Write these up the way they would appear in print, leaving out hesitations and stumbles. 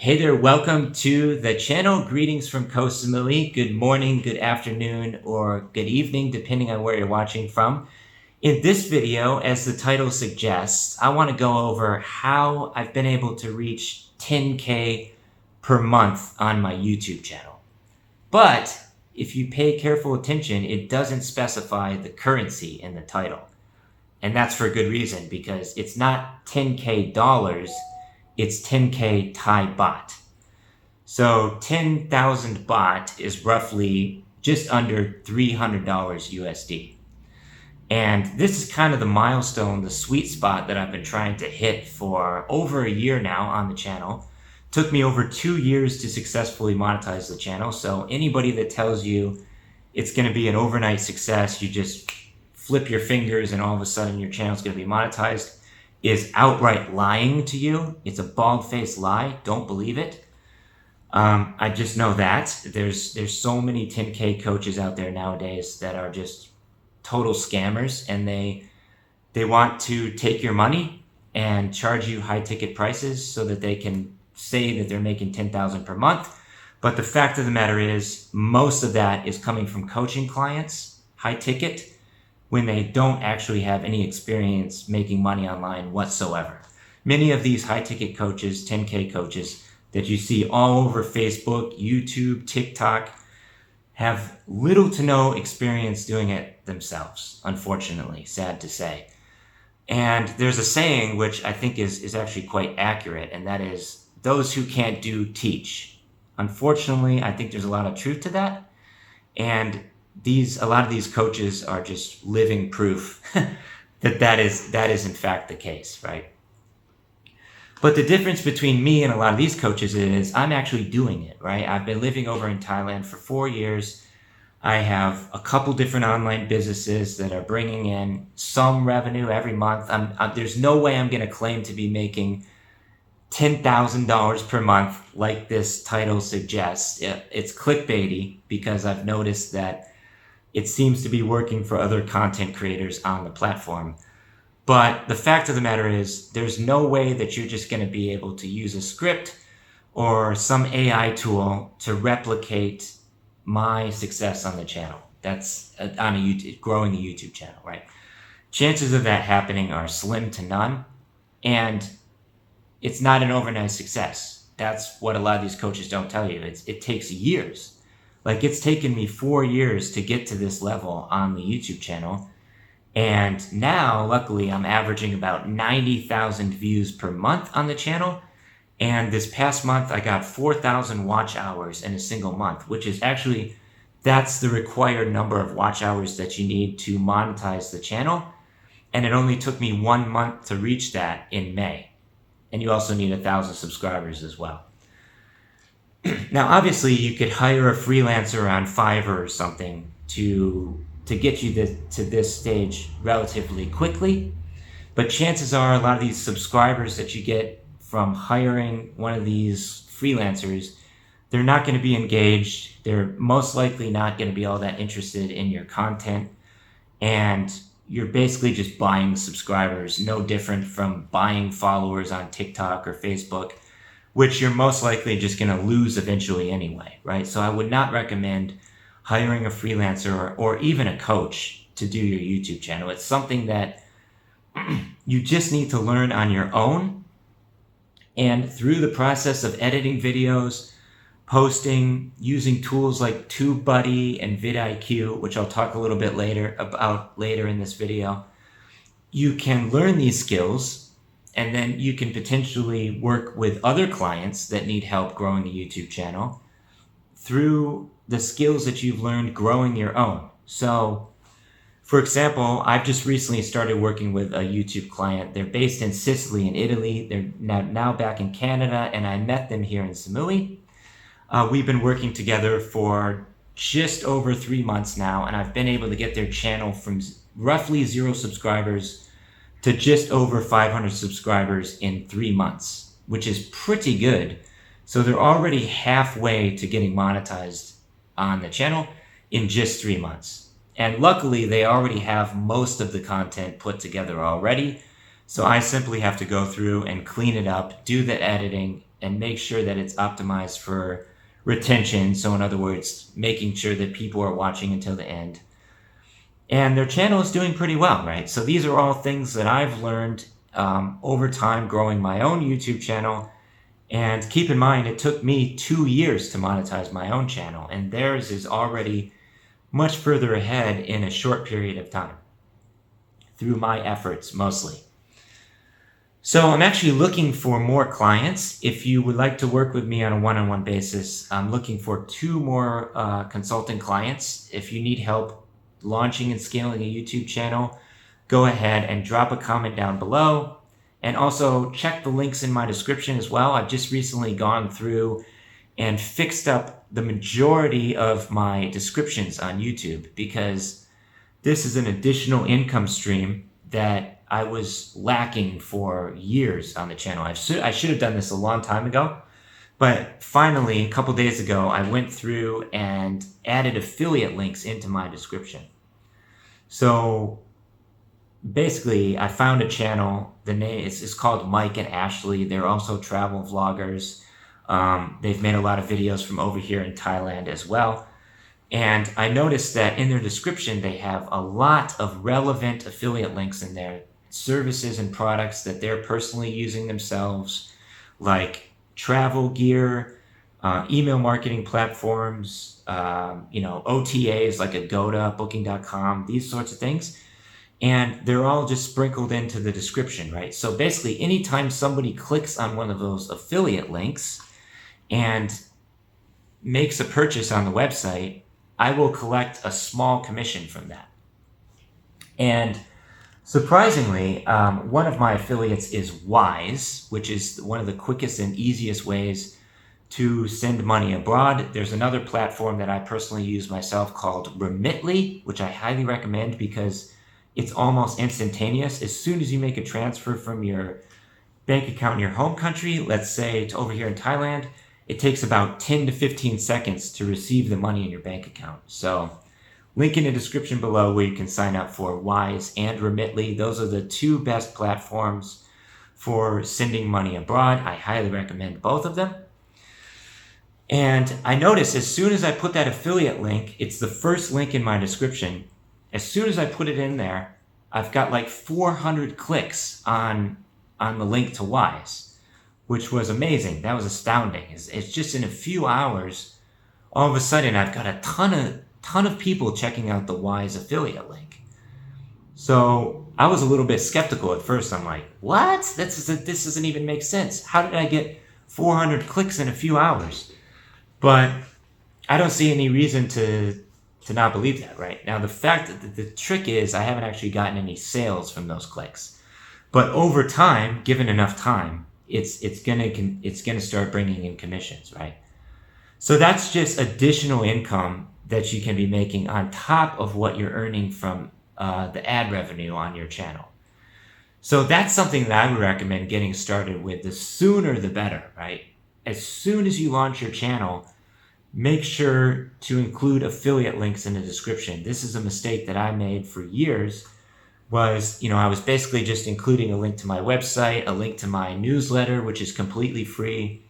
Hey there, welcome to the channel. Greetings from Koh Samui. Good morning, good afternoon, or good evening, depending on where you're watching from. In this video, as the title suggests, I want to go over how I've been able to reach 10K per month on my YouTube channel. But if you pay careful attention, it doesn't specify the currency in the title. And that's for a good reason, because it's not 10K dollars, it's 10K Thai baht. So 10,000 baht is roughly just under $300 USD. And this is kind of the milestone, the sweet spot that I've been trying to hit for over a year now on the channel. Took me over 2 years to successfully monetize the channel. So anybody that tells you it's going to be an overnight success, you just flip your fingers and all of a sudden your channel is going to be monetized, is outright lying to you. It's a bald-faced lie. Don't believe it. I just know that there's so many 10K coaches out there nowadays that are just total scammers, and they want to take your money and charge you high ticket prices so that they can say that they're making 10,000 per month. But the fact of the matter is, most of that is coming from coaching clients, high ticket, when they don't actually have any experience making money online whatsoever. Many of these high-ticket coaches, 10K coaches, that you see all over Facebook, YouTube, TikTok, have little to no experience doing it themselves, unfortunately, sad to say. And there's a saying which I think is actually quite accurate, and that is, those who can't do, teach. Unfortunately, I think there's a lot of truth to that, and a lot of these coaches are just living proof that is in fact the case, right? But the difference between me and a lot of these coaches is I'm actually doing it, right? I've been living over in Thailand for 4 years. I have a couple different online businesses that are bringing in some revenue every month. There's no way I'm going to claim to be making $10,000 per month like this title suggests. It's clickbaity because I've noticed that it seems to be working for other content creators on the platform. But the fact of the matter is, there's no way that you're just going to be able to use a script or some AI tool to replicate my success on the channel. That's on growing the YouTube channel, right? Chances of that happening are slim to none. And it's not an overnight success. That's what a lot of these coaches don't tell you. It takes years. Like, it's taken me 4 years to get to this level on the YouTube channel. And now, luckily, I'm averaging about 90,000 views per month on the channel. And this past month, I got 4,000 watch hours in a single month, which is actually, that's the required number of watch hours that you need to monetize the channel. And it only took me 1 month to reach that in May. And you also need 1,000 subscribers as well. Now, obviously, you could hire a freelancer on Fiverr or something to get you to this stage relatively quickly. But chances are a lot of these subscribers that you get from hiring one of these freelancers, they're not going to be engaged. They're most likely not going to be all that interested in your content. And you're basically just buying subscribers, no different from buying followers on TikTok or Facebook, which you're most likely just going to lose eventually anyway, right? So I would not recommend hiring a freelancer or even a coach to do your YouTube channel. It's something that you just need to learn on your own. And through the process of editing videos, posting, using tools like TubeBuddy and vidIQ, which I'll talk a little bit about later in this video, you can learn these skills. And then you can potentially work with other clients that need help growing the YouTube channel through the skills that you've learned growing your own. So, for example, I've just recently started working with a YouTube client. They're based in Sicily in Italy. They're now back in Canada, and I met them here in Samui. We've been working together for just over 3 months now, and I've been able to get their channel from roughly 0 subscribers to just over 500 subscribers in 3 months, which is pretty good. So they're already halfway to getting monetized on the channel in just 3 months. And luckily, they already have most of the content put together already. So I simply have to go through and clean it up, do the editing, and make sure that it's optimized for retention. So in other words, making sure that people are watching until the end. And their channel is doing pretty well, right? So these are all things that I've learned over time growing my own YouTube channel. And keep in mind, it took me 2 years to monetize my own channel, and theirs is already much further ahead in a short period of time through my efforts mostly. So I'm actually looking for more clients. If you would like to work with me on a one-on-one basis, I'm looking for 2 more consulting clients. If you need help launching and scaling a YouTube channel, go ahead and drop a comment down below. And also check the links in my description as well. I've just recently gone through and fixed up the majority of my descriptions on YouTube, because this is an additional income stream that I was lacking for years on the channel. I should have done this a long time ago, but finally, a couple days ago, I went through and added affiliate links into my description. So basically, I found a channel. The name is called Mike and Ashley. They're also travel vloggers. They've made a lot of videos from over here in Thailand as well. And I noticed that in their description, they have a lot of relevant affiliate links in there, services and products that they're personally using themselves, like travel gear, email marketing platforms, OTAs like Agoda, Booking.com, these sorts of things. And they're all just sprinkled into the description, right? So basically, anytime somebody clicks on one of those affiliate links and makes a purchase on the website, I will collect a small commission from that. And surprisingly, one of my affiliates is Wise, which is one of the quickest and easiest ways to send money abroad. There's another platform that I personally use myself called Remitly, which I highly recommend because it's almost instantaneous. As soon as you make a transfer from your bank account in your home country, let's say to over here in Thailand, it takes about 10 to 15 seconds to receive the money in your bank account. So link in the description below where you can sign up for Wise and Remitly. Those are the 2 best platforms for sending money abroad. I highly recommend both of them. And I noticed as soon as I put that affiliate link, it's the first link in my description. As soon as I put it in there, I've got like 400 clicks on the link to Wise, which was amazing. That was astounding. It's just in a few hours, all of a sudden I've got a ton of people checking out the Wise affiliate link. So I was a little bit skeptical at first. I'm like, what? This doesn't even make sense. How did I get 400 clicks in a few hours? But I don't see any reason to not believe that, right? Now, the fact that the trick is I haven't actually gotten any sales from those clicks. But over time, given enough time, it's gonna start bringing in commissions, right? So that's just additional income that you can be making on top of what you're earning from the ad revenue on your channel. So that's something that I would recommend getting started with. The sooner the better, right? As soon as you launch your channel, make sure to include affiliate links in the description. This is a mistake that I made for years. I was basically just including a link to my website, a link to my newsletter, which is completely free,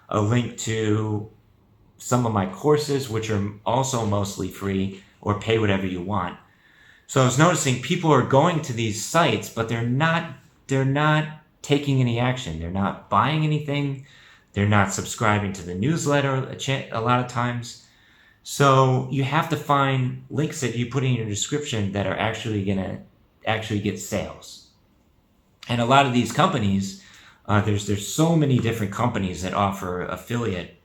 a link to some of my courses, which are also mostly free, or pay whatever you want. So I was noticing people are going to these sites, but they're not taking any action. They're not buying anything. They're not subscribing to the newsletter a lot of times. So you have to find links that you put in your description that are actually going to get sales. And a lot of these companies, there's so many different companies that offer affiliate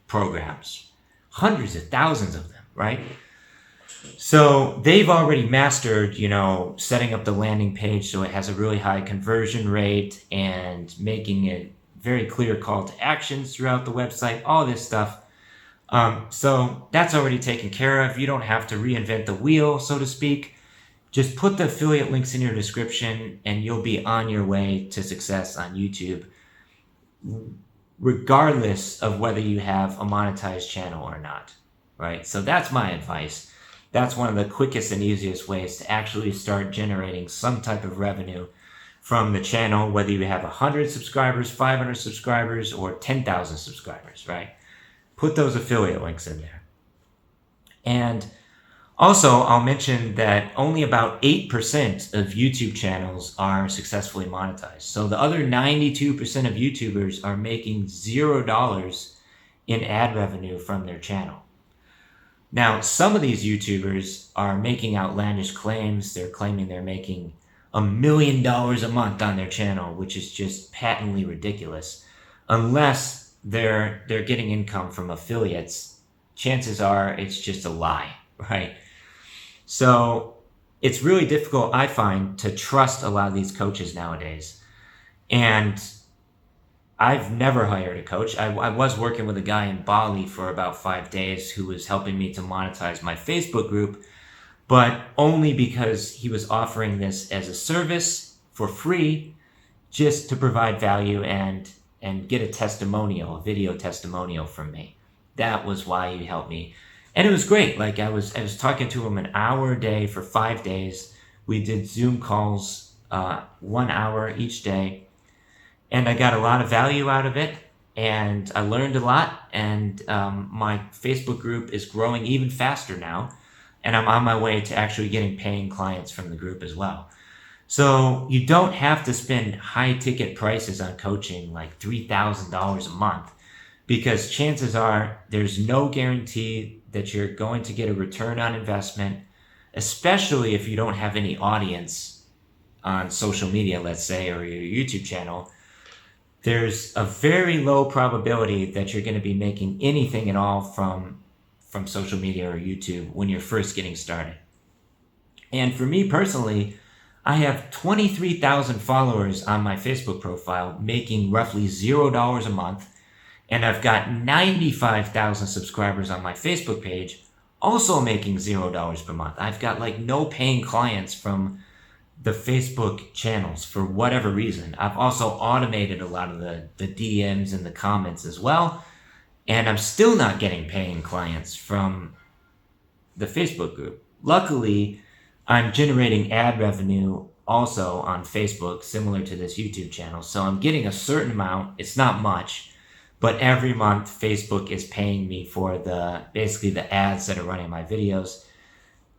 programs, hundreds of thousands of them, right? So they've already mastered, setting up the landing page so it has a really high conversion rate and making it very clear call to actions throughout the website, all this stuff. So that's already taken care of. You don't have to reinvent the wheel, so to speak. Just put the affiliate links in your description and you'll be on your way to success on YouTube, regardless of whether you have a monetized channel or not, right? So that's my advice. That's one of the quickest and easiest ways to actually start generating some type of revenue from the channel, whether you have 100 subscribers, 500 subscribers, or 10,000 subscribers, right? Put those affiliate links in there. And also, I'll mention that only about 8% of YouTube channels are successfully monetized. So the other 92% of YouTubers are making $0 in ad revenue from their channel. Now, some of these YouTubers are making outlandish claims. They're claiming they're making $1 million a month on their channel, which is just patently ridiculous. Unless they're getting income from affiliates, chances are it's just a lie, right? So it's really difficult, I find, to trust a lot of these coaches nowadays. And I've never hired a coach. I was working with a guy in Bali for about 5 days who was helping me to monetize my Facebook group, but only because he was offering this as a service for free, just to provide value and get a testimonial, a video testimonial from me. That was why he helped me. And it was great. Like I was talking to him an hour a day for 5 days. We did Zoom calls, 1 hour each day. And I got a lot of value out of it. And I learned a lot. And my Facebook group is growing even faster now. And I'm on my way to actually getting paying clients from the group as well. So you don't have to spend high ticket prices on coaching, like $3,000 a month, because chances are there's no guarantee that you're going to get a return on investment, especially if you don't have any audience on social media, let's say, or your YouTube channel. There's a very low probability that you're going to be making anything at all from social media or YouTube when you're first getting started. And for me personally, I have 23,000 followers on my Facebook profile making roughly $0 a month. And I've got 95,000 subscribers on my Facebook page also making $0 per month. I've got like no paying clients from the Facebook channels for whatever reason. I've also automated a lot of the DMs and the comments as well. And I'm still not getting paying clients from the Facebook group. Luckily, I'm generating ad revenue also on Facebook, similar to this YouTube channel. So I'm getting a certain amount. It's not much, but every month Facebook is paying me for basically the ads that are running my videos.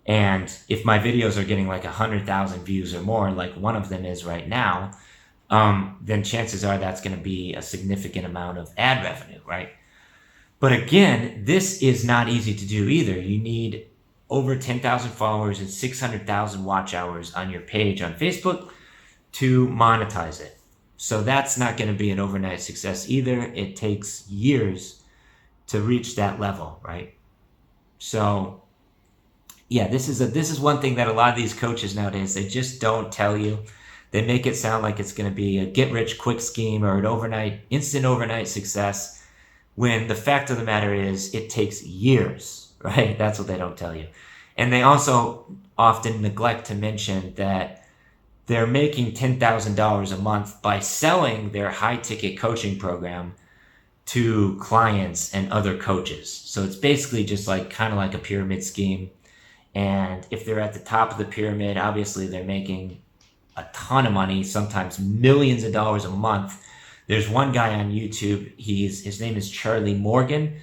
And if my videos are getting like 100,000 views or more, like one of them is right now, then chances are that's going to be a significant amount of ad revenue, right? But again, this is not easy to do either. You need over 10,000 followers and 600,000 watch hours on your page on Facebook to monetize it. So that's not going to be an overnight success either. It takes years to reach that level, right? So yeah, this is one thing that a lot of these coaches nowadays, they just don't tell you. They make it sound like it's going to be a get-rich-quick scheme or an instant overnight success, when the fact of the matter is it takes years, right? That's what they don't tell you. And they also often neglect to mention that they're making $10,000 a month by selling their high-ticket coaching program to clients and other coaches. So it's basically just like kind of like a pyramid scheme. And if they're at the top of the pyramid, obviously they're making a ton of money, sometimes millions of dollars a month. There's one guy on YouTube. His name is Charlie Morgan.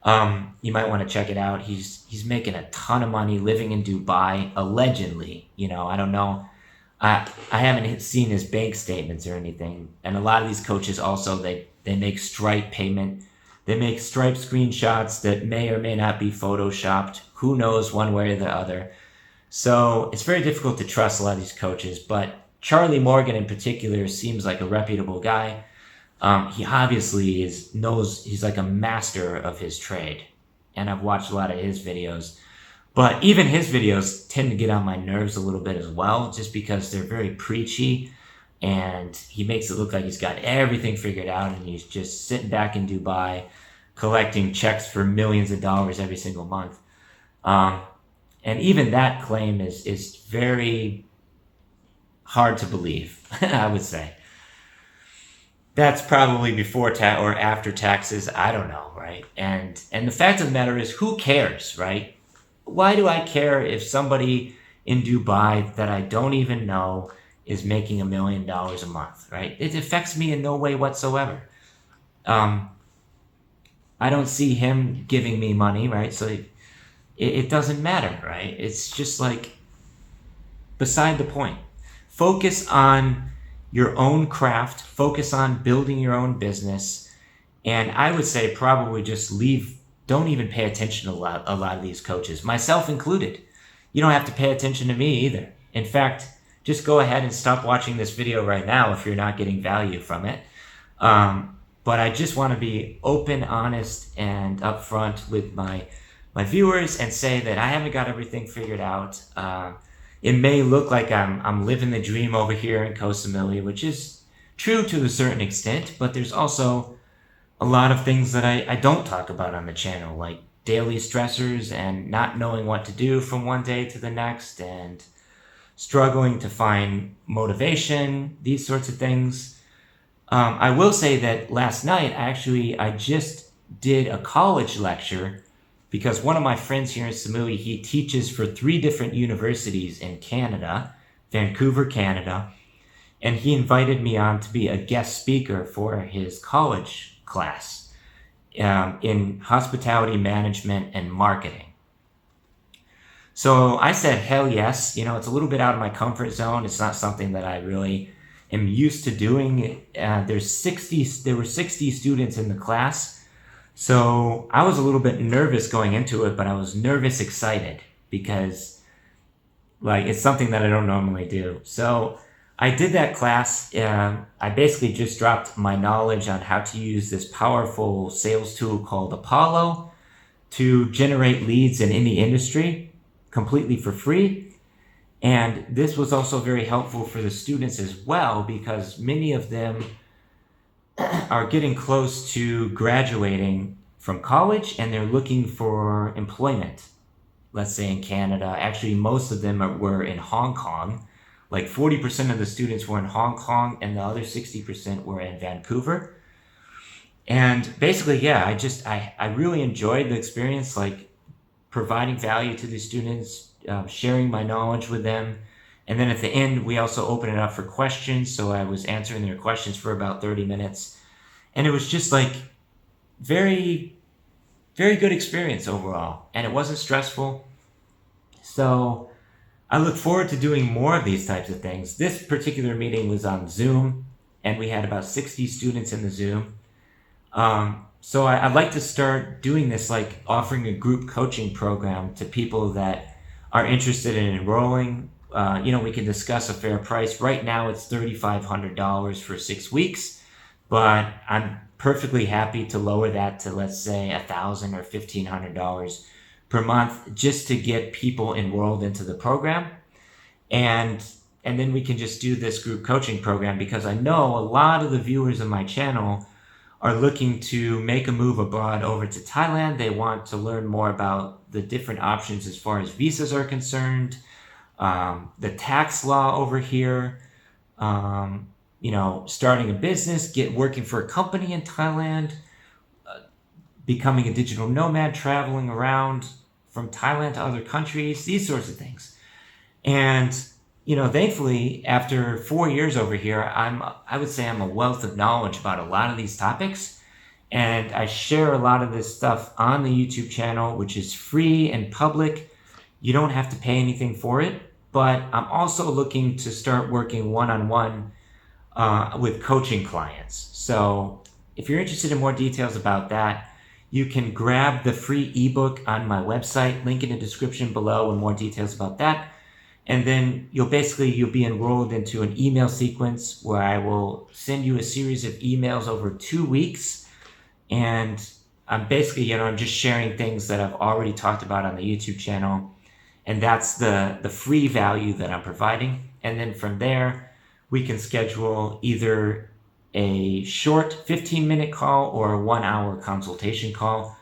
You might want to check it out. He's making a ton of money living in Dubai, allegedly. I don't know. I haven't seen his bank statements or anything. And a lot of these coaches also, they make Stripe payment. They make Stripe screenshots that may or may not be photoshopped. Who knows, one way or the other. So it's very difficult to trust a lot of these coaches. But Charlie Morgan in particular seems like a reputable guy. He obviously knows he's like a master of his trade. And I've watched a lot of his videos. But even his videos tend to get on my nerves a little bit as well, just because they're very preachy. And he makes it look like he's got everything figured out, and he's just sitting back in Dubai collecting checks for millions of dollars every single month. And even that claim is very hard to believe, I would say. That's probably before or after taxes. I don't know, right? And the fact of the matter is, who cares, right? Why do I care if somebody in Dubai that I don't even know is making $1 million a month, right? It affects me in no way whatsoever. I don't see him giving me money, right? So it doesn't matter, right? It's just like beside the point. Focus on your own craft, focus on building your own business. And I would say probably just don't even pay attention to a lot of these coaches, myself included. You don't have to pay attention to me either. In fact, just go ahead and stop watching this video right now if you're not getting value from it. But I just want to be open, honest, and upfront with my viewers and say that I haven't got everything figured out. It may look like I'm living the dream over here in Koh Samui, which is true to a certain extent, but there's also a lot of things that I don't talk about on the channel, like daily stressors and not knowing what to do from one day to the next and struggling to find motivation, these sorts of things. I will say that last night, I just did a college lecture because one of my friends here in Samui, he teaches for 3 different universities in Canada, Vancouver, Canada, and he invited me on to be a guest speaker for his college class in hospitality management and marketing. So I said, hell yes. It's a little bit out of my comfort zone. It's not something that I really am used to doing. There were 60 students in the class. So I was a little bit nervous going into it, but I was nervous excited because it's something that I don't normally do. So I did that class. I basically just dropped my knowledge on how to use this powerful sales tool called Apollo to generate leads in any industry completely for free. And this was also very helpful for the students as well because many of them are getting close to graduating from college and they're looking for employment, let's say in Canada. Actually, most of them were in Hong Kong. Like 40% of the students were in Hong Kong and the other 60% were in Vancouver. And basically, yeah, I really enjoyed the experience, like providing value to the students, sharing my knowledge with them. And then at the end, we also opened it up for questions. So I was answering their questions for about 30 minutes. And it was just like very, very good experience overall. And it wasn't stressful. So I look forward to doing more of these types of things. This particular meeting was on Zoom, and we had about 60 students in the Zoom. So I'd like to start doing this, like offering a group coaching program to people that are interested in enrolling. We can discuss a fair price. Right now it's $3,500 for 6 weeks, but I'm perfectly happy to lower that to, let's say, $1,000 or $1,500 per month just to get people enrolled into the program. And then we can just do this group coaching program because I know a lot of the viewers of my channel are looking to make a move abroad over to Thailand. They want to learn more about the different options as far as visas are concerned, the tax law over here, starting a business, working for a company in Thailand, becoming a digital nomad, traveling around from Thailand to other countries, these sorts of things. And thankfully, after 4 years over here, I would say I'm a wealth of knowledge about a lot of these topics. And I share a lot of this stuff on the YouTube channel, which is free and public. You don't have to pay anything for it. But I'm also looking to start working one-on-one with coaching clients. So if you're interested in more details about that, you can grab the free ebook on my website, link in the description below with more details about that. And then you'll be enrolled into an email sequence where I will send you a series of emails over 2 weeks. And I'm basically, I'm just sharing things that I've already talked about on the YouTube channel. And that's the free value that I'm providing. And then from there, we can schedule either a short 15-minute call or a 1-hour consultation call.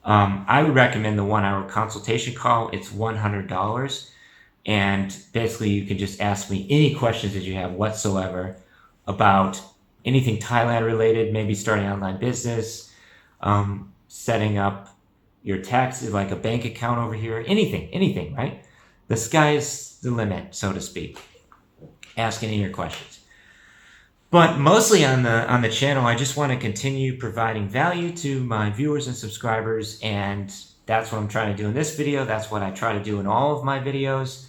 I would recommend the 1-hour consultation call. It's $100. And basically, you can just ask me any questions that you have whatsoever about anything Thailand related, maybe starting an online business, setting up your taxes, like a bank account over here, anything, right? The sky's the limit, so to speak. ask any of your questions. But mostly on the channel, I just want to continue providing value to my viewers and subscribers, and that's what I'm trying to do in this video. That's what I try to do in all of my videos.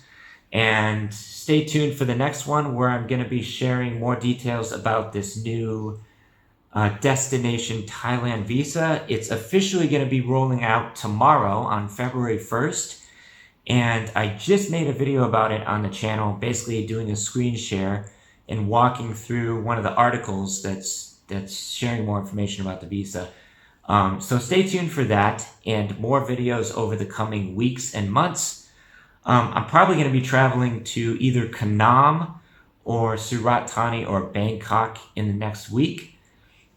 And stay tuned for the next one, where I'm going to be sharing more details about this new destination Thailand visa. It's officially going to be rolling out tomorrow on February 1st. And I just made a video about it on the channel, basically doing a screen share and walking through one of the articles that's sharing more information about the visa. So stay tuned for that and more videos over the coming weeks and months. I'm probably going to be traveling to either Kanam or Surat Thani or Bangkok in the next week,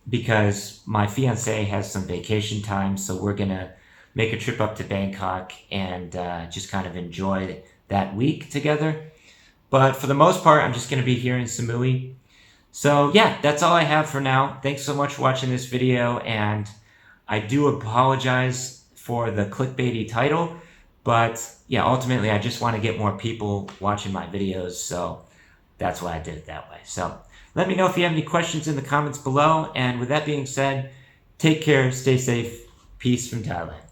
because my fiance has some vacation time, so we're going to make a trip up to Bangkok and just kind of enjoy that week together. But for the most part, I'm just going to be here in Samui. So yeah, that's all I have for now. Thanks so much for watching this video, and I do apologize for the clickbaity title, but yeah, ultimately I just want to get more people watching my videos, so that's why I did it that way. So let me know if you have any questions in the comments below, and with that being said, take care, stay safe, peace from Thailand.